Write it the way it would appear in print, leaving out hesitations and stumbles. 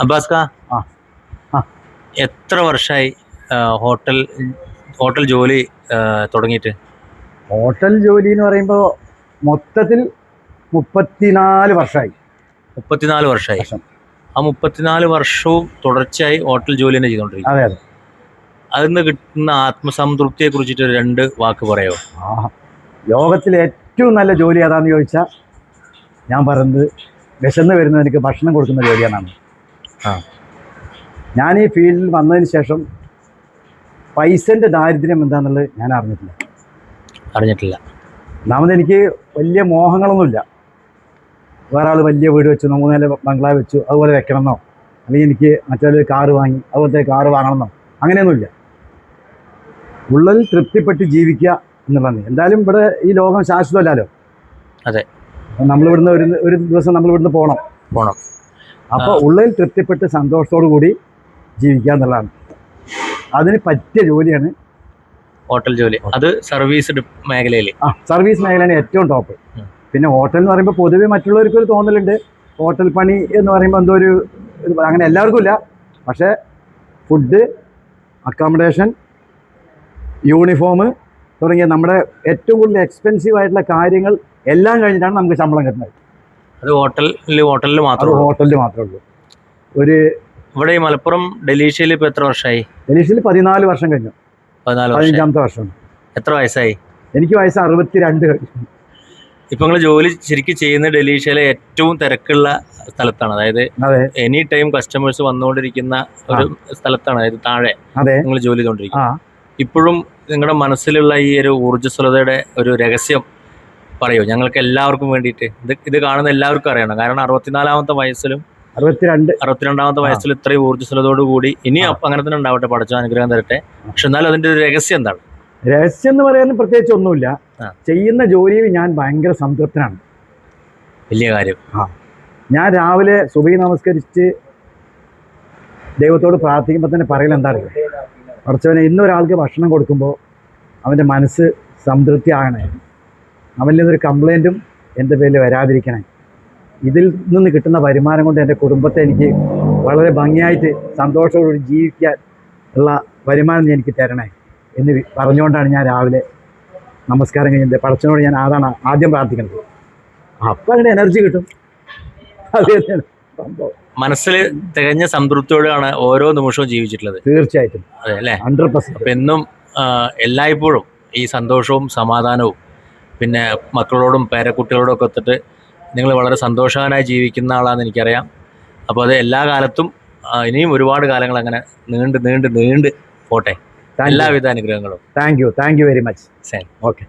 അബ്ബാസ്ക, ആ ആ എത്ര വർഷമായി ഹോട്ടൽ ഹോട്ടൽ ജോലി തുടങ്ങിയിട്ട്? ഹോട്ടൽ ജോലി എന്ന് പറയുമ്പോൾ മൊത്തത്തിൽ 34 വർഷമായി. 34 വർഷമായി. വർഷം ആ 34 വർഷവും തുടർച്ചയായി ഹോട്ടൽ ജോലി തന്നെ ചെയ്തുകൊണ്ടിരിക്കും. അതെ അതെ. അതിൽ നിന്ന് കിട്ടുന്ന ആത്മസംതൃപ്തിയെ കുറിച്ചിട്ട് 2 വാക്ക് പറയാമോ? ആ ലോകത്തിലെ ഏറ്റവും നല്ല ജോലി ഏതാണെന്ന് ചോദിച്ചാൽ ഞാൻ പറയുന്നത് വിശന്ന് വരുന്നവർക്ക് ഭക്ഷണം കൊടുക്കുന്ന ജോലിയാണെന്നാണ്. ആ, ഞാൻ ഈ ഫീൽഡിൽ വന്നതിന് ശേഷം പൈസൻ്റെ ദാരിദ്ര്യം എന്താണെന്നുള്ളത് ഞാൻ അറിഞ്ഞിട്ടില്ല. ഒന്നാമത് എനിക്ക് വലിയ മോഹങ്ങളൊന്നുമില്ല. വേറെ ആൾ വലിയ വീട് വെച്ചു, 3 നില ബംഗ്ലാവ് വെച്ചു, അതുപോലെ വെക്കണമെന്നോ, അല്ലെങ്കിൽ എനിക്ക് മറ്റൊരു കാറ് വാങ്ങി അതുപോലത്തെ കാറ് വാങ്ങണമെന്നോ അങ്ങനെയൊന്നുമില്ല. ഉള്ളിൽ തൃപ്തിപ്പെട്ട് ജീവിക്കുക എന്നുള്ളതാണ്. എന്തായാലും ഇവിടെ ഈ ലോകം ശാശ്വതമല്ലല്ലോ. അതെ, നമ്മളിവിടുന്ന് ഒരു ദിവസം നമ്മളിവിടുന്ന് പോകണം. അപ്പോൾ ഉള്ളിൽ തൃപ്തിപ്പെട്ട് സന്തോഷത്തോടു കൂടി ജീവിക്കുക എന്നുള്ളതാണ്. അതിന് പറ്റിയ ജോലിയാണ് ഹോട്ടൽ ജോലി. അത് സർവീസ് മേഖലയിൽ. സർവീസ് മേഖലയാണ് ഏറ്റവും ടോപ്പ്. പിന്നെ ഹോട്ടൽ എന്ന് പറയുമ്പോൾ പൊതുവെ മറ്റുള്ളവർക്ക് ഒരു തോന്നലുണ്ട്, ഹോട്ടൽ പണി എന്ന് പറയുമ്പോൾ എന്തോ ഒരു അങ്ങനെ എല്ലാവർക്കും ഇല്ല. പക്ഷേ ഫുഡ്, അക്കോമഡേഷൻ, യൂണിഫോം തുടങ്ങിയ നമ്മുടെ ഏറ്റവും കൂടുതൽ എക്സ്പെൻസീവ് ആയിട്ടുള്ള കാര്യങ്ങൾ എല്ലാം കഴിഞ്ഞിട്ടാണ് നമുക്ക് ശമ്പളം കിട്ടുന്നത്. അത് ഹോട്ടലിൽ മാത്രമേ ഉള്ളൂ. ഒരു ഇവിടെ ഈ മലപ്പുറം ഡെലീഷ്യയിൽ ഇപ്പോൾ എത്ര വർഷമായി? ഡെലീഷ്യയിൽ 14 വർഷം കഴിഞ്ഞു. 15ാമത്തെ വർഷം. എത്ര വയസ്സായി? എനിക്ക് വയസ്സ് 62 കഴിഞ്ഞു. ഇപ്പൊ നിങ്ങൾ ജോലി ശരിക്കും ചെയ്യുന്ന ഡെലീഷ്യയിലെ ഏറ്റവും തിരക്കുള്ള സ്ഥലത്താണ്. അതായത് എനി ടൈം കസ്റ്റമേഴ്സ് വന്നുകൊണ്ടിരിക്കുന്ന ഒരു സ്ഥലത്താണ്. അതായത് താഴെ നിങ്ങൾ ജോലി ചെയ്തുകൊണ്ടിരിക്കുന്നത്. ഇപ്പോഴും നിങ്ങളുടെ മനസ്സിലുള്ള ഈ ഒരു ഊർജ്ജസ്വലതയുടെ ഒരു രഹസ്യം പറയൂ ഞങ്ങൾക്ക് എല്ലാവർക്കും വേണ്ടിയിട്ട്. ഇത് കാണുന്ന എല്ലാവർക്കും അറിയണം. കാരണം 64ാമത്തെ വയസ്സിലും 62ാമത്തെ വയസ്സിലും ഇത്രയും ഊർജ്ജസ്വലതയോടുകൂടി ഇനി അങ്ങനെ തന്നെ ഉണ്ടാവട്ടെ, പഠിച്ച അനുഗ്രഹം തരട്ടെ. പക്ഷെ എന്നാലും അതിന്റെ ഒരു രഹസ്യം എന്താണ്? രഹസ്യം എന്ന് പറയാനും പ്രത്യേകിച്ച് ഒന്നുമില്ല. ചെയ്യുന്ന ജോലിയിൽ ഞാൻ ഭയങ്കര സംതൃപ്തനാണ്. വലിയ കാര്യം. ഞാൻ രാവിലെ സുബഹി നമസ്കരിച്ച് ദൈവത്തോട് പ്രാർത്ഥിക്കുമ്പോൾ തന്നെ പറയൽ എന്താ അറിയുക, കുറച്ചവനെ ഇന്നൊരാൾക്ക് ഭക്ഷണം കൊടുക്കുമ്പോൾ അവൻ്റെ മനസ്സ് സംതൃപ്തി ആകണേ, അവനിൽ നിന്നൊരു കംപ്ലൈൻറ്റും എൻ്റെ പേരിൽ വരാതിരിക്കണേ, ഇതിൽ നിന്ന് കിട്ടുന്ന വരുമാനം കൊണ്ട് എൻ്റെ കുടുംബത്തെ എനിക്ക് വളരെ ഭംഗിയായിട്ട് സന്തോഷത്തോടുകൂടി ജീവിക്കാൻ ഉള്ള വരുമാനം എനിക്ക് തരണേ എന്ന് പറഞ്ഞുകൊണ്ടാണ് ഞാൻ രാവിലെ നമസ്കാരം കഴിഞ്ഞിട്ട് പടച്ചനോട് ഞാൻ അതാണ് ആദ്യം പ്രാർത്ഥിക്കുന്നത്. അപ്പം അങ്ങനെ എനർജി കിട്ടും. അത് തന്നെയാണ് സംഭവം. മനസ്സിൽ തികഞ്ഞ സംതൃപ്തിയോടെയാണ് ഓരോ നിമിഷവും ജീവിച്ചിട്ടുള്ളത്. തീർച്ചയായിട്ടും. അതെ അല്ലേ? 100%. അപ്പം എന്നും എല്ലായ്പ്പോഴും ഈ സന്തോഷവും സമാധാനവും പിന്നെ മക്കളോടും പേരക്കുട്ടികളോടും ഒക്കെ ഒത്തിട്ട് നിങ്ങൾ വളരെ സന്തോഷവാനായി ജീവിക്കുന്ന ആളാണെന്ന് എനിക്കറിയാം. അപ്പോൾ അത് എല്ലാ കാലത്തും ഇനിയും ഒരുപാട് കാലങ്ങൾ അങ്ങനെ നീണ്ട് പോട്ടെ. എല്ലാവിധ അനുഗ്രഹങ്ങളും. Thank you very much. ശരി, ഓക്കെ.